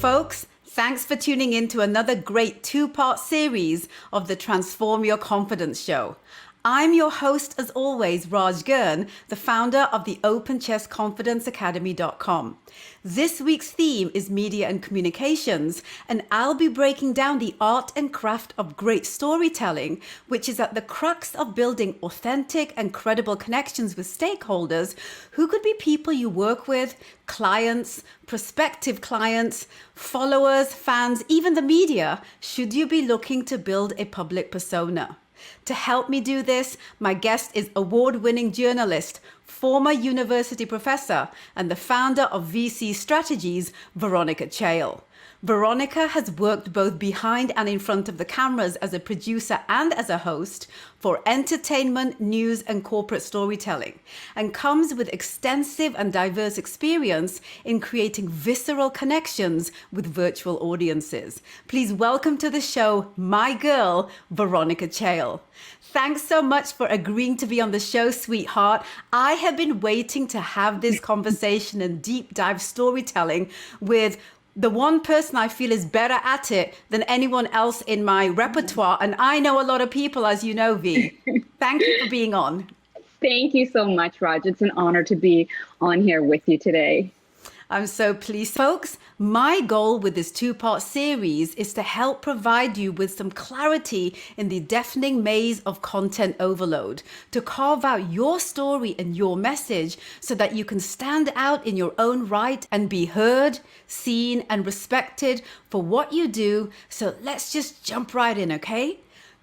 folks. Thanks for tuning in to another great two-part series of the Transform Your Confidence show. I'm your host, as always, Raj Girn, the founder of the OpenChessConfidenceAcademy.com. This week's theme is media and communications, and I'll be breaking down the art and craft of great storytelling, which is at the crux of building authentic and credible connections with stakeholders who could be people you work with, clients, prospective clients, followers, fans, even the media, should you be looking to build a public persona. To help me do this, my guest is award-winning journalist, former university professor, and the founder of VC Strategies, Veronica Chail. Veronica has worked both behind and in front of the cameras as a producer and as a host for entertainment, news, and corporate storytelling, and comes with extensive and diverse experience in creating visceral connections with virtual audiences. Please welcome to the show, my girl, Veronica Chail. Thanks so much for agreeing to be on the show, sweetheart. I have been waiting to have this conversation and deep dive storytelling with the one person I feel is better at it than anyone else in my repertoire. And I know a lot of people, as you know, V. Thank you for being on. Thank you so much, Raj. It's an honor to be on here with you today. I'm so pleased. Folks, my goal with this two-part series is to help provide you with some clarity in the deafening maze of content overload, to carve out your story and your message so that you can stand out in your own right and be heard, seen, and respected for what you do. So let's just jump right in, okay?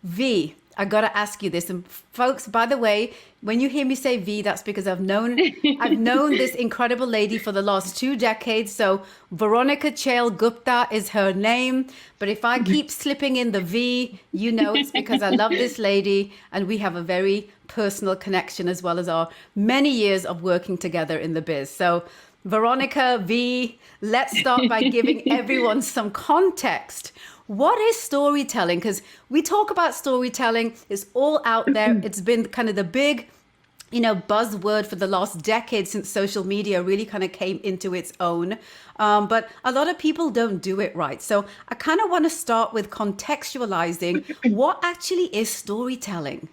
V, I gotta ask you this, and folks, by the way, when you hear me say V, that's because I've known this incredible lady for the last 2 decades. So Veronica Chail-Gupta is her name, but if I keep slipping in the V, you know it's because I love this lady, and we have a very personal connection as well as our many years of working together in the biz. So Veronica, V, let's start by giving everyone some context. What is storytelling? Because we talk about storytelling, it's all out there. It's been kind of the big, buzzword for the last decade since social media really kind of came into its own. But a lot of people don't do it right. So I kind of want to start with contextualizing what actually is storytelling.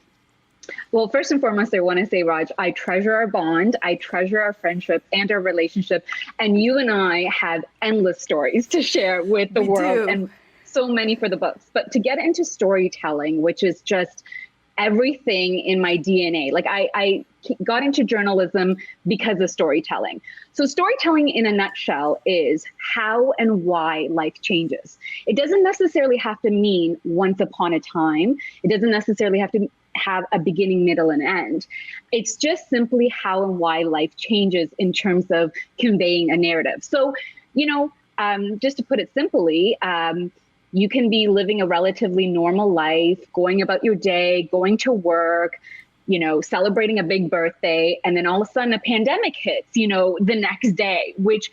Well, first and foremost, I want to say, Raj, I treasure our bond. I treasure our friendship and our relationship. And you and I have endless stories to share with the world. And so many for the books. But to get into storytelling, which is just everything in my DNA, like I got into journalism because of storytelling. So storytelling in a nutshell is how and why life changes. It doesn't necessarily have to mean once upon a time. It doesn't necessarily have to have a beginning, middle, and end. It's just simply how and why life changes in terms of conveying a narrative. So, just to put it simply, you can be living a relatively normal life, going about your day, going to work, celebrating a big birthday, and then all of a sudden a pandemic hits, the next day, which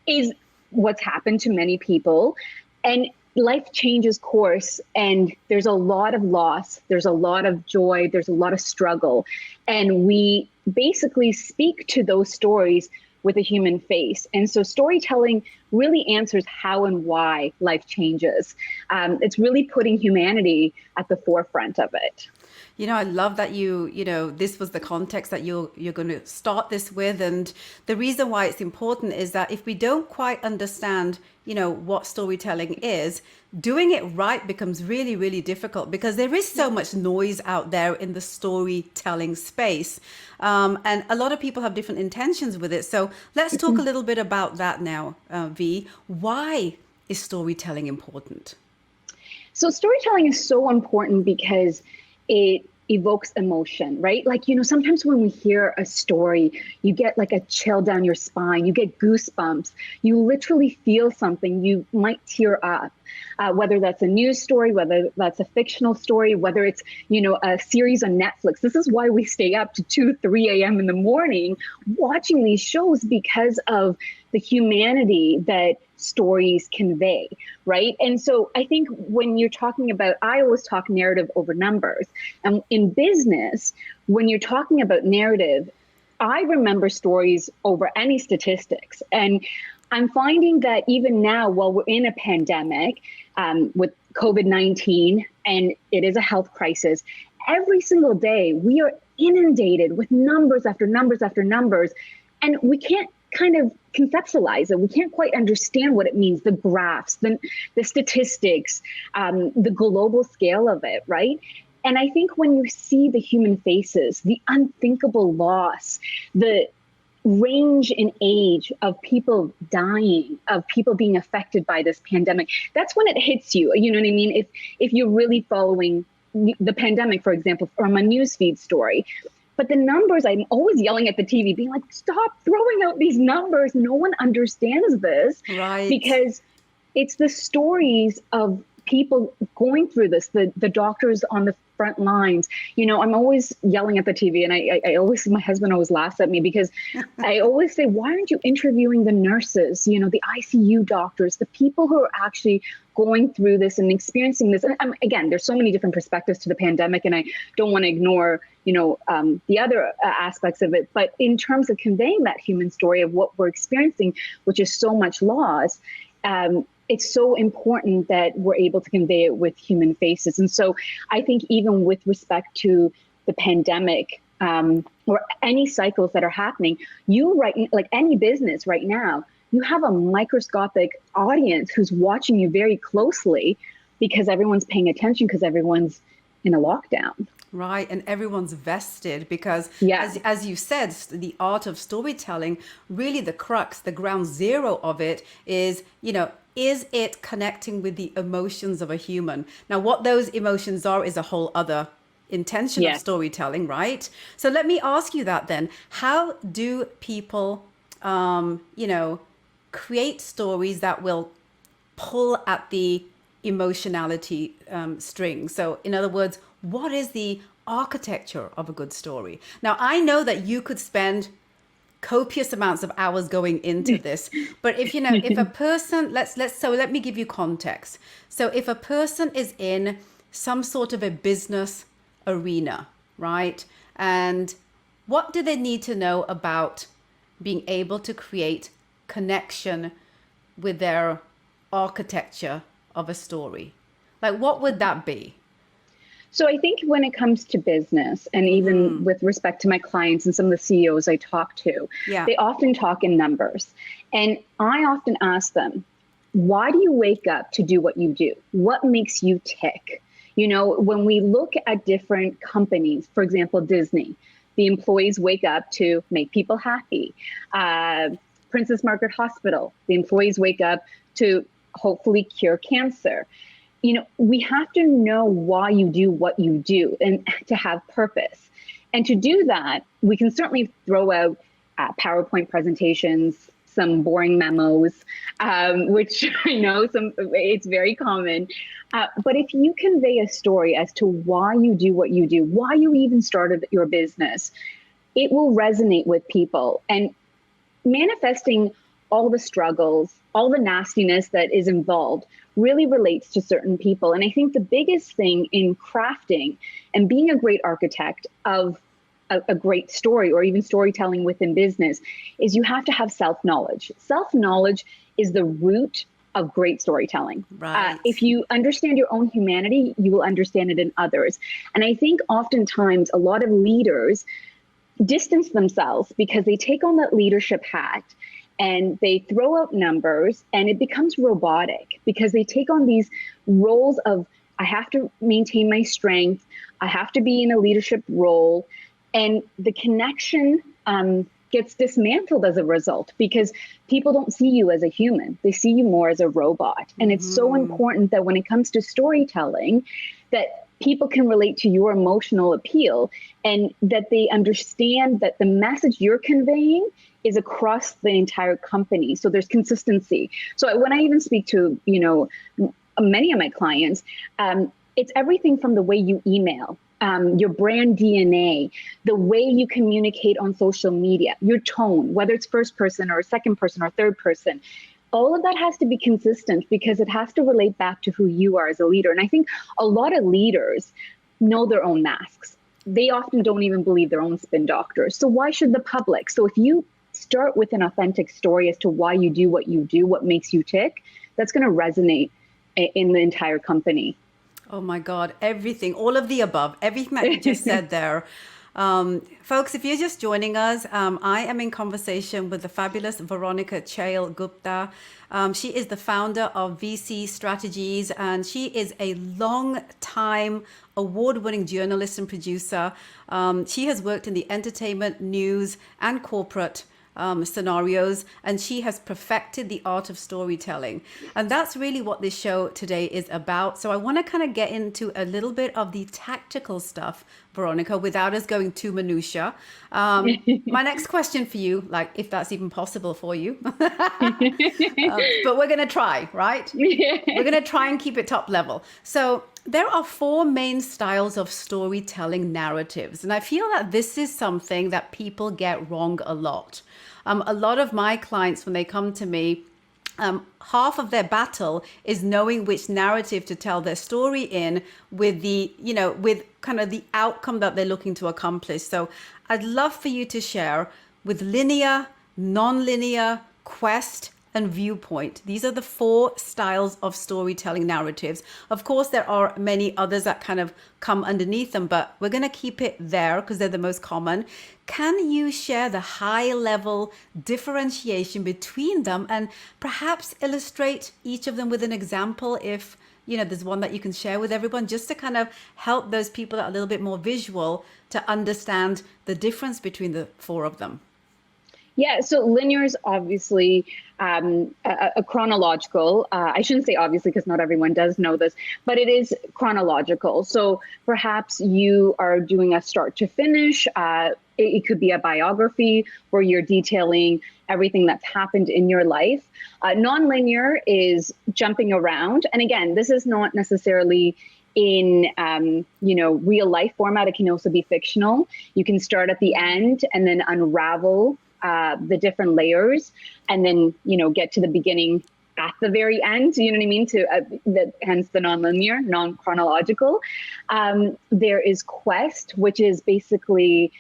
is what's happened to many people. And life changes course, and there's a lot of loss, there's a lot of joy, there's a lot of struggle. And we basically speak to those stories with a human face. And so storytelling really answers how and why life changes. It's really putting humanity at the forefront of it. I love that this was the context that you're going to start this with. And the reason why it's important is that if we don't quite understand, what storytelling is, doing it right becomes really, really difficult because there is so much noise out there in the storytelling space. And a lot of people have different intentions with it. So let's talk a little bit about that now, V. Why is storytelling important? So storytelling is so important because it evokes emotion, right? Like, sometimes when we hear a story, you get like a chill down your spine, you get goosebumps, you literally feel something, you might tear up, whether that's a news story, whether that's a fictional story, whether it's, a series on Netflix. This is why we stay up to 2, 3 a.m. in the morning watching these shows, because of the humanity that stories convey, right? And so I think when you're talking about, I always talk narrative over numbers. And in business, when you're talking about narrative, I remember stories over any statistics. And I'm finding that even now, while we're in a pandemic with COVID-19, and it is a health crisis, every single day we are inundated with numbers after numbers after numbers, and we can't kind of conceptualize it. We can't quite understand what it means, the graphs, the statistics, the global scale of it, right? And I think when you see the human faces, the unthinkable loss, the range in age of people dying, of people being affected by this pandemic, that's when it hits you. You know what I mean? If you're really following the pandemic, for example, from a newsfeed story. But the numbers, I'm always yelling at the TV, being like, stop throwing out these numbers. No one understands this. Right. Because it's the stories of people going through this, the doctors on the front lines. You know, I'm always yelling at the TV, and I always, my husband always laughs at me because I always say, why aren't you interviewing the nurses, you know, the ICU doctors, the people who are actually going through this and experiencing this? And again, there's so many different perspectives to the pandemic, and I don't want to ignore, you know, the other aspects of it. But in terms of conveying that human story of what we're experiencing, which is so much loss, it's so important that we're able to convey it with human faces. And so I think even with respect to the pandemic or any cycles that are happening, like any business right now, you have a microscopic audience who's watching you very closely because everyone's paying attention because everyone's in a lockdown. Right. And everyone's vested because, as you said, the art of storytelling, really the crux, the ground zero of it is, you know, is it connecting with the emotions of a human? Now, what those emotions are is a whole other intention of storytelling, right? So let me ask you that then. How do people, you know, create stories that will pull at the emotionality string? So in other words, what is the architecture of a good story? Now, I know that you could spend copious amounts of hours going into this, but if, you know, if a person, so let me give you context. So if a person is in some sort of a business arena, right? And what do they need to know about being able to create connection with their architecture of a story? Like, what would that be? So I think when it comes to business, and even with respect to my clients and some of the CEOs I talk to, they often talk in numbers. And I often ask them, why do you wake up to do what you do? What makes you tick? You know, when we look at different companies, for example, Disney, the employees wake up to make people happy. Princess Margaret Hospital, the employees wake up to hopefully cure cancer. You know, we have to know why you do what you do and to have purpose. And to do that, we can certainly throw out PowerPoint presentations, some boring memos, which I know it's very common. But if you convey a story as to why you do what you do, why you even started your business, it will resonate with people. And manifesting all the struggles, all the nastiness that is involved really relates to certain people. And I think the biggest thing in crafting and being a great architect of a great story, or even storytelling within business, is you have to have self-knowledge. Self-knowledge is the root of great storytelling. Right. If you understand your own humanity, you will understand it in others. And I think oftentimes a lot of leaders distance themselves because they take on that leadership hat and they throw out numbers, and it becomes robotic because they take on these roles of, I have to maintain my strength, I have to be in a leadership role, and the connection gets dismantled as a result because people don't see you as a human. They see you more as a robot. And it's so important that when it comes to storytelling, that people can relate to your emotional appeal and that they understand that the message you're conveying is across the entire company. So there's consistency. So when I even speak to, you know, many of my clients, it's everything from the way you email, your brand DNA, the way you communicate on social media, your tone, whether it's first person or second person or third person. All of that has to be consistent because it has to relate back to who you are as a leader. And I think a lot of leaders know their own masks. They often don't even believe their own spin doctors. So why should the public? So if you start with an authentic story as to why you do, what makes you tick, that's going to resonate in the entire company. Oh my God, everything, all of the above, everything that you just said there. Folks, if you're just joining us, I am in conversation with the fabulous Veronica Chail-Gupta. She is the founder of VC Strategies, and she is a long-time award-winning journalist and producer. She has worked in the entertainment, news, and corporate scenarios, and she has perfected the art of storytelling. And that's really what this show today is about. So I want to kind of get into a little bit of the tactical stuff, Veronica, without us going too minutia. My next question for you, like if that's even possible for you, but we're going to try, right? We're going to try and keep it top level. So there are four main styles of storytelling narratives. And I feel that this is something that people get wrong a lot. A lot of my clients, when they come to me, half of their battle is knowing which narrative to tell their story in with the, with kind of the outcome that they're looking to accomplish. So I'd love for you to share with linear, non-linear, quest, and viewpoint. These are the four styles of storytelling narratives. Of course, there are many others that kind of come underneath them, but we're going to keep it there because they're the most common. Can you share the high level differentiation between them and perhaps illustrate each of them with an example if there's one that you can share with everyone, just to kind of help those people that are a little bit more visual to understand the difference between the four of them? Yeah, so linear is obviously a chronological. I shouldn't say obviously because not everyone does know this, but it is chronological. So perhaps you are doing a start to finish. It could be a biography where you're detailing everything that's happened in your life. Non-linear is jumping around. And again, this is not necessarily in real life format. It can also be fictional. You can start at the end and then unravel the different layers, and then get to the beginning at the very end. You know what I mean? Hence the non-linear, non-chronological. There is quest, which is basically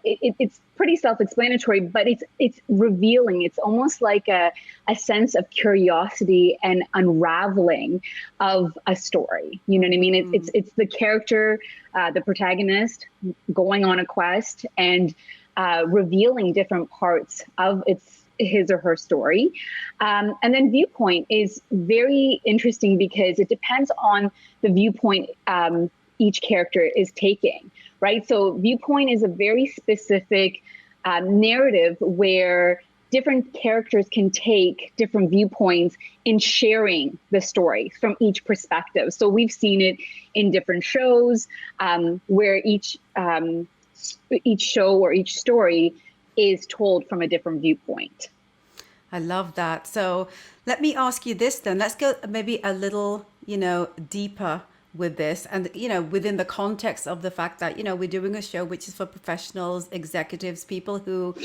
it's pretty self-explanatory, but it's revealing. It's almost like a sense of curiosity and unraveling of a story. You know what I mean? It's the character, the protagonist, going on a quest and revealing different parts of his or her story. And then viewpoint is very interesting because it depends on the viewpoint each character is taking, right? So viewpoint is a very specific narrative where different characters can take different viewpoints in sharing the story from each perspective. So we've seen it in different shows where each show or each story is told from a different viewpoint. I love that. So let me ask you this then. Let's go maybe a little, deeper with this and, within the context of the fact that, we're doing a show which is for professionals, executives, people who,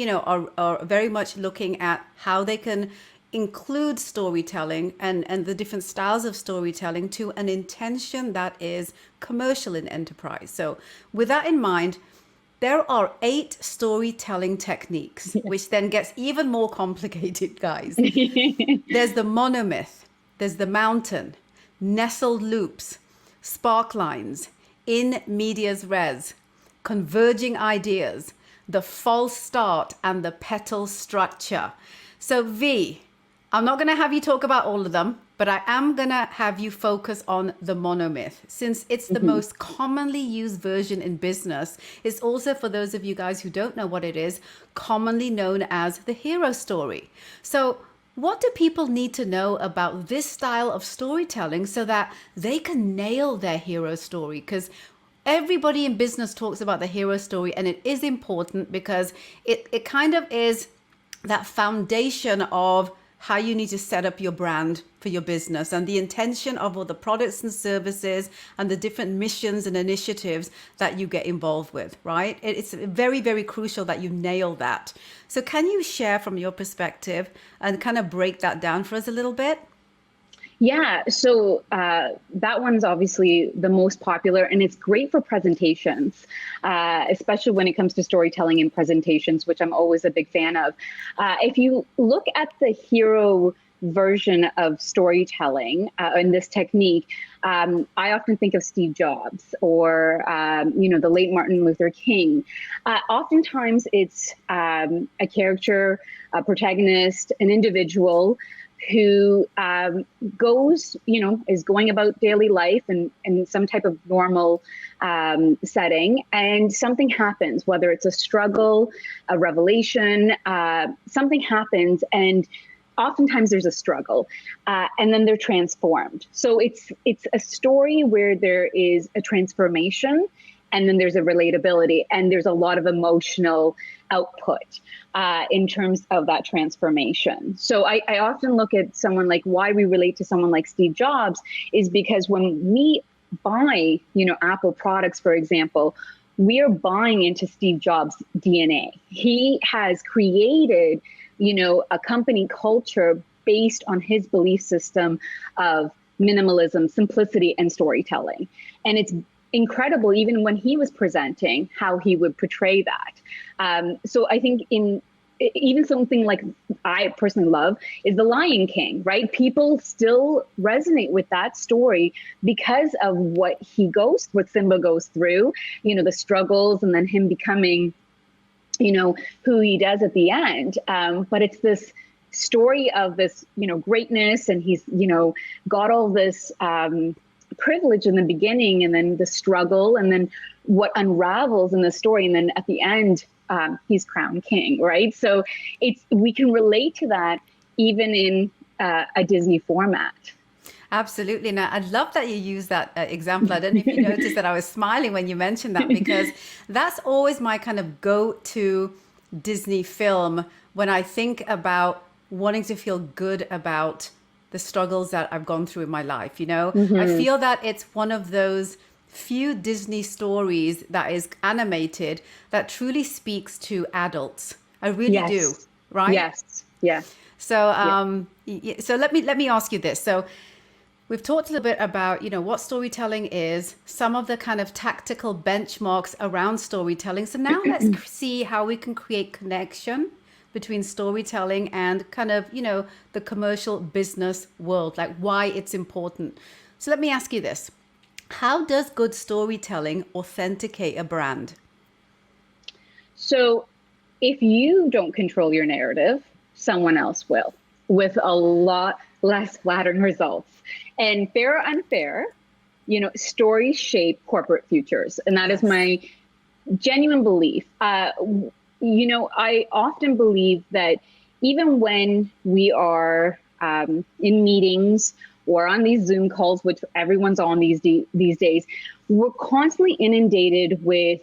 are very much looking at how they can include storytelling and the different styles of storytelling to an intention that is commercial in enterprise. So with that in mind, there are 8 storytelling techniques, which then gets even more complicated, guys. There's the monomyth, there's the mountain, nestled loops, spark lines, in medias res, converging ideas, the false start, and the petal structure. So V, I'm not going to have you talk about all of them, but I am going to have you focus on the monomyth, since it's the most commonly used version in business. It's also, for those of you guys who don't know what it is, commonly known as the hero story. So what do people need to know about this style of storytelling so that they can nail their hero story? Because everybody in business talks about the hero story, and it is important because it kind of is that foundation of how you need to set up your brand for your business and the intention of all the products and services and the different missions and initiatives that you get involved with, right? It's very, very crucial that you nail that. So can you share from your perspective and kind of break that down for us a little bit? Yeah, so that one's obviously the most popular, and it's great for presentations, especially when it comes to storytelling and presentations, which I'm always a big fan of. If you look at the hero version of storytelling in this technique, I often think of Steve Jobs or the late Martin Luther King. Oftentimes, it's a character, a protagonist, an individual who is going about daily life and in some type of normal setting, and something happens, whether it's a struggle, a revelation, something happens, and oftentimes there's a struggle, and then they're transformed. So it's a story where there is a transformation, and then there's a relatability, and there's a lot of emotional output in terms of that transformation. So I often look at someone like, why we relate to someone like Steve Jobs is because when we buy, Apple products, for example, we are buying into Steve Jobs' DNA. He has created, a company culture based on his belief system of minimalism, simplicity, and storytelling. And it's incredible, even when he was presenting, how he would portray that. So I think even something like I personally love is The Lion King, right? People still resonate with that story because of what Simba goes through, the struggles, and then him becoming, who he does at the end. But it's this story of this, greatness, and he's, got all this privilege in the beginning, and then the struggle, and then what unravels in the story, and then at the end he's crowned king, right? So we can relate to that even in a Disney format. Absolutely. Now, I love that you use that example. I don't know if you noticed that I was smiling when you mentioned that, because that's always my kind of go-to Disney film when I think about wanting to feel good about the struggles that I've gone through in my life. I feel that it's one of those few Disney stories that is animated that truly speaks to adults. I really do, right? Yes. Yeah. So, so let me ask you this. So, we've talked a little bit about, what storytelling is, some of the kind of tactical benchmarks around storytelling. So now let's see how we can create connection between storytelling and kind of, the commercial business world, like why it's important. So let me ask you this. How does good storytelling authenticate a brand? So if you don't control your narrative, someone else will, with a lot less flattering results. And fair or unfair, stories shape corporate futures. And that is my genuine belief. I often believe that even when we are in meetings or on these Zoom calls, which everyone's on these days, we're constantly inundated with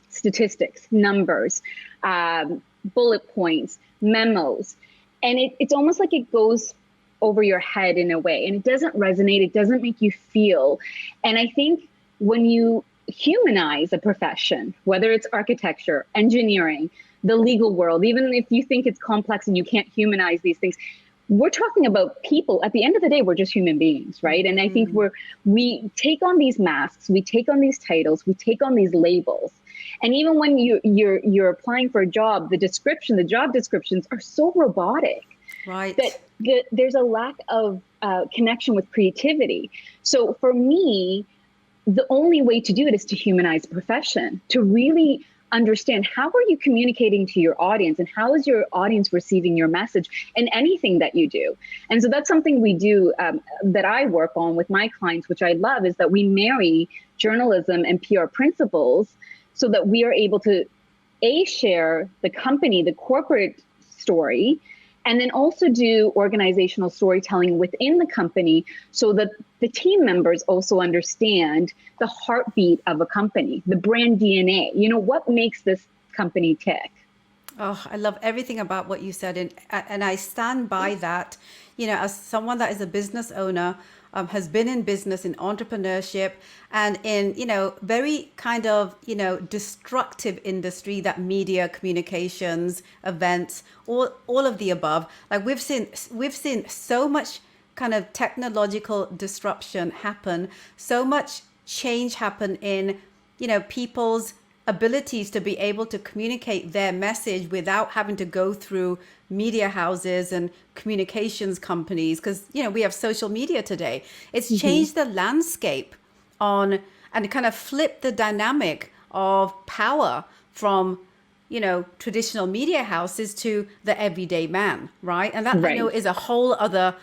statistics, numbers, bullet points, memos. And it's almost like it goes over your head in a way, and it doesn't resonate. It doesn't make you feel. And I think when you humanize a profession, whether it's architecture, engineering, the legal world, even if you think it's complex and you can't humanize these things, we're talking about people. At the end of the day, we're just human beings, right? And I think we take on these masks, we take on these titles, we take on these labels. And even when you're applying for a job, the job descriptions are so robotic, right? That there's a lack of connection with creativity. So for me, the only way to do it is to humanize the profession, to really understand how are you communicating to your audience, and how is your audience receiving your message in anything that you do. And so that's something we do that I work on with my clients, which I love, is that we marry journalism and PR principles so that we are able to share the company, the corporate story, and then also do organizational storytelling within the company so that the team members also understand the heartbeat of a company, the brand DNA, what makes this company tick. Oh, I love everything about what you said. And I stand by that, as someone that is a business owner, has been in business, in entrepreneurship, and in, very kind of, destructive industry, that media, communications, events, all of the above. Like we've seen so much kind of technological disruption happen, so much change happen in, people's abilities to be able to communicate their message without having to go through media houses and communications companies, because we have social media today. It's changed the landscape on and kind of flipped the dynamic of power from traditional media houses to the everyday man, right? And that, I know, is a whole other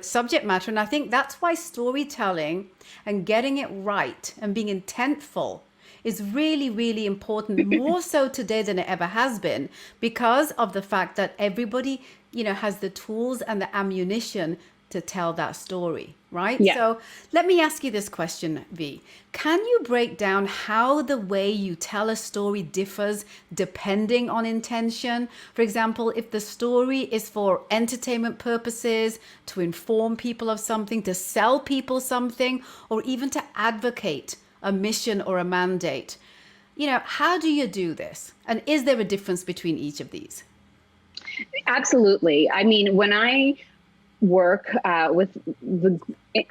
subject matter. And I think that's why storytelling and getting it right and being intentful is really, really important, more so today than it ever has been, because of the fact that everybody, has the tools and the ammunition to tell that story, right? Yeah. So let me ask you this question, V. Can you break down how the way you tell a story differs depending on intention? For example, if the story is for entertainment purposes, to inform people of something, to sell people something, or even to advocate a mission or a mandate, how do you do this? And is there a difference between each of these? Absolutely. I mean, when I work with the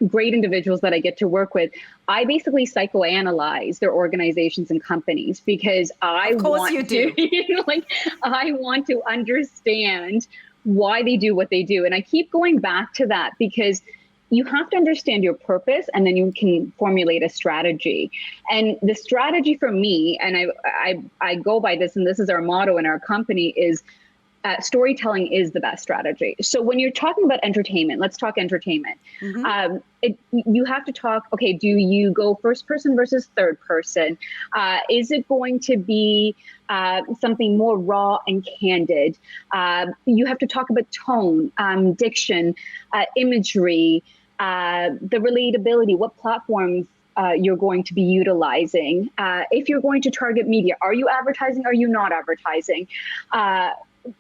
great individuals that I get to work with, I basically psychoanalyze their organizations and companies, because I want to understand why they do what they do. And I keep going back to that, because you have to understand your purpose, and then you can formulate a strategy. And the strategy for me, and I go by this, and this is our motto in our company, is storytelling is the best strategy. So when you're talking about entertainment, let's talk entertainment. You have to talk, okay, do you go first person versus third person? Is it going to be something more raw and candid? You have to talk about tone, diction, imagery, the relatability, what platforms you're going to be utilizing. If you're going to target media, are you advertising? Are you not advertising?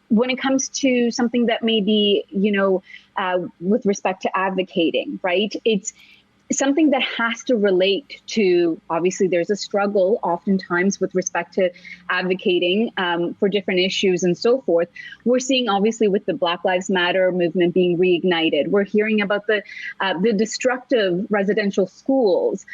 When it comes to something that may be, with respect to advocating, right? It's something that has to relate to, obviously there's a struggle oftentimes with respect to advocating for different issues and so forth. We're seeing, obviously, with the Black Lives Matter movement being reignited, we're hearing about the destructive residential schools.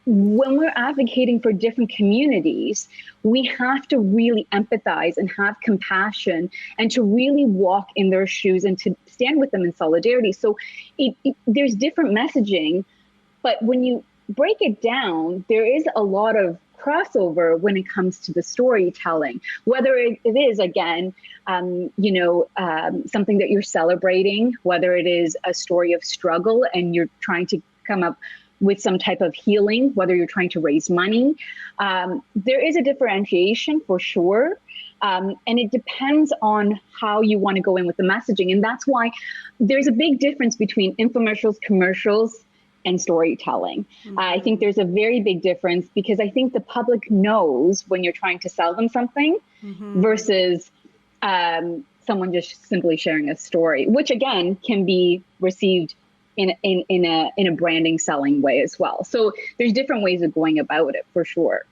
When we're advocating for different communities, we have to really empathize and have compassion, and to really walk in their shoes and to stand with them in solidarity. So there's different messaging, but when you break it down, there is a lot of crossover when it comes to the storytelling, whether it is, again, something that you're celebrating, whether it is a story of struggle and you're trying to come up with some type of healing, whether you're trying to raise money. There is a differentiation for sure. And it depends on how you want to go in with the messaging. And that's why there's a big difference between infomercials, commercials, and storytelling. I think there's a very big difference, because I think the public knows when you're trying to sell them something versus someone just simply sharing a story, which again can be received in a branding, selling way as well. So there's different ways of going about it, for sure.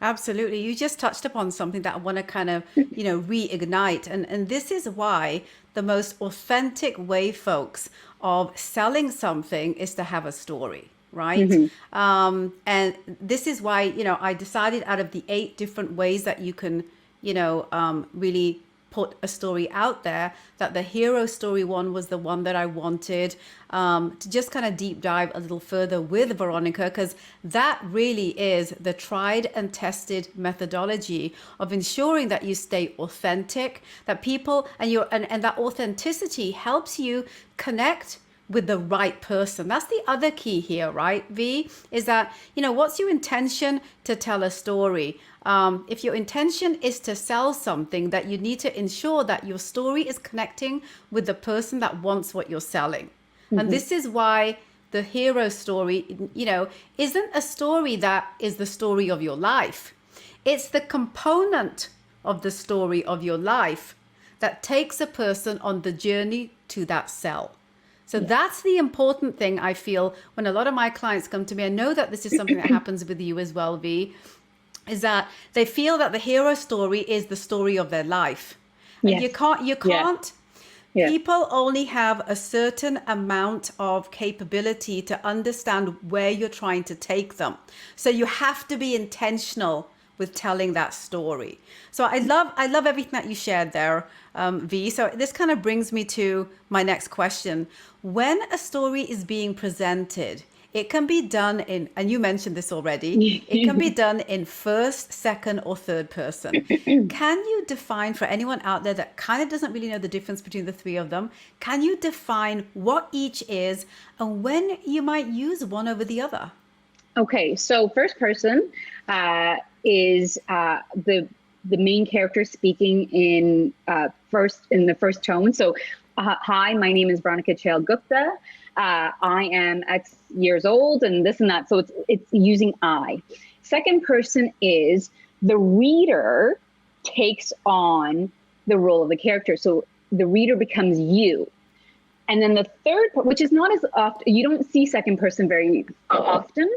Absolutely. You just touched upon something that I want to kind of, reignite. And this is why the most authentic way, folks, of selling something is to have a story, right? And this is why, I decided, out of the 8 different ways that you can, really put a story out there, that the hero story one was the one that I wanted to just kind of deep dive a little further with Veronica, because that really is the tried and tested methodology of ensuring that you stay authentic, that people and that authenticity helps you connect with the right person. That's the other key here, right, V? Is that, what's your intention to tell a story? If your intention is to sell something, that you need to ensure that your story is connecting with the person that wants what you're selling. And this is why the hero story, isn't a story that is the story of your life. It's the component of the story of your life that takes a person on the journey to that sell. So that's the important thing, I feel, when a lot of my clients come to me. I know that this is something that happens with you as well, V, is that they feel that the hero story is the story of their life. And you can't Yeah. People only have a certain amount of capability to understand where you're trying to take them. So you have to be intentional with telling that story. So I love everything that you shared there, V. So this kind of brings me to my next question. When a story is being presented, it can be done in, and you mentioned this already, it can be done in first, second, or third person. Can you define, for anyone out there that kind of doesn't really know the difference between the three of them, can you define what each is and when you might use one over the other? Okay, so first person is the main character speaking in the first tone. So, hi, my name is Veronica Chail-Gupta. I am X years old, and this and that. So it's using I. Second person is the reader takes on the role of the character. So the reader becomes you. And then the third, which is not as often, you don't see second person very often.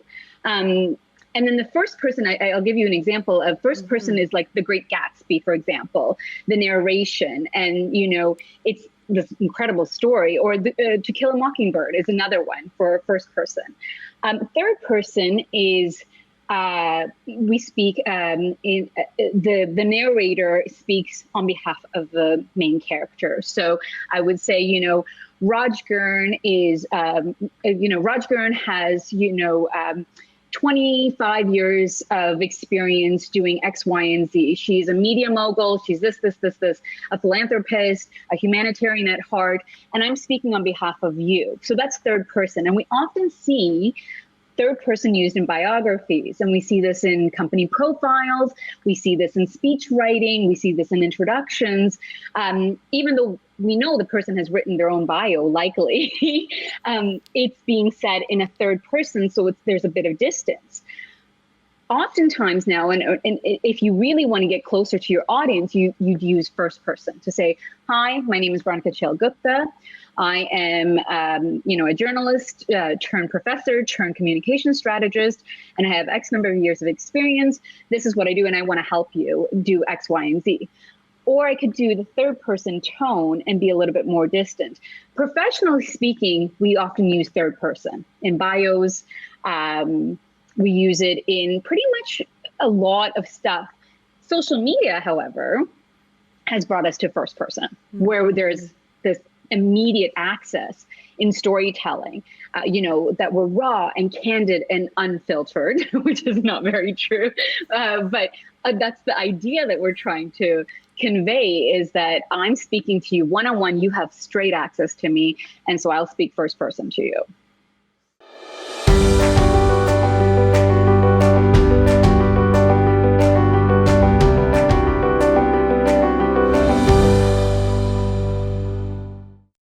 And then the first person, I'll give you an example of first person is like The Great Gatsby, for example, the narration, and it's this incredible story. Or To Kill a Mockingbird is another one for first person. Third person is we speak in the narrator speaks on behalf of the main character. So I would say, Raj Girn is, Raj Girn has, 25 years of experience doing X, Y, and Z. She's a media mogul. She's this, a philanthropist, a humanitarian at heart. And I'm speaking on behalf of you. So that's third person. And we often see third person used in biographies. And we see this in company profiles. We see this in speech writing. We see this in introductions. Even though we know the person has written their own bio, likely, it's being said in a third person. So there's a bit of distance. Oftentimes now, and if you really want to get closer to your audience, you'd use first person to say, hi, my name is Veronica Chail-Gupta. I am, a journalist turned professor, turned communication strategist, and I have X number of years of experience. This is what I do, and I want to help you do X, Y, and Z. Or I could do the third person tone and be a little bit more distant. Professionally speaking, we often use third person in bios. We use it in pretty much a lot of stuff. Social media, however, has brought us to first person, where there's this immediate access in storytelling, that we're raw and candid and unfiltered, which is not very true. But that's the idea that we're trying to convey, is that I'm speaking to you one-on-one, you have straight access to me, and so I'll speak first person to you.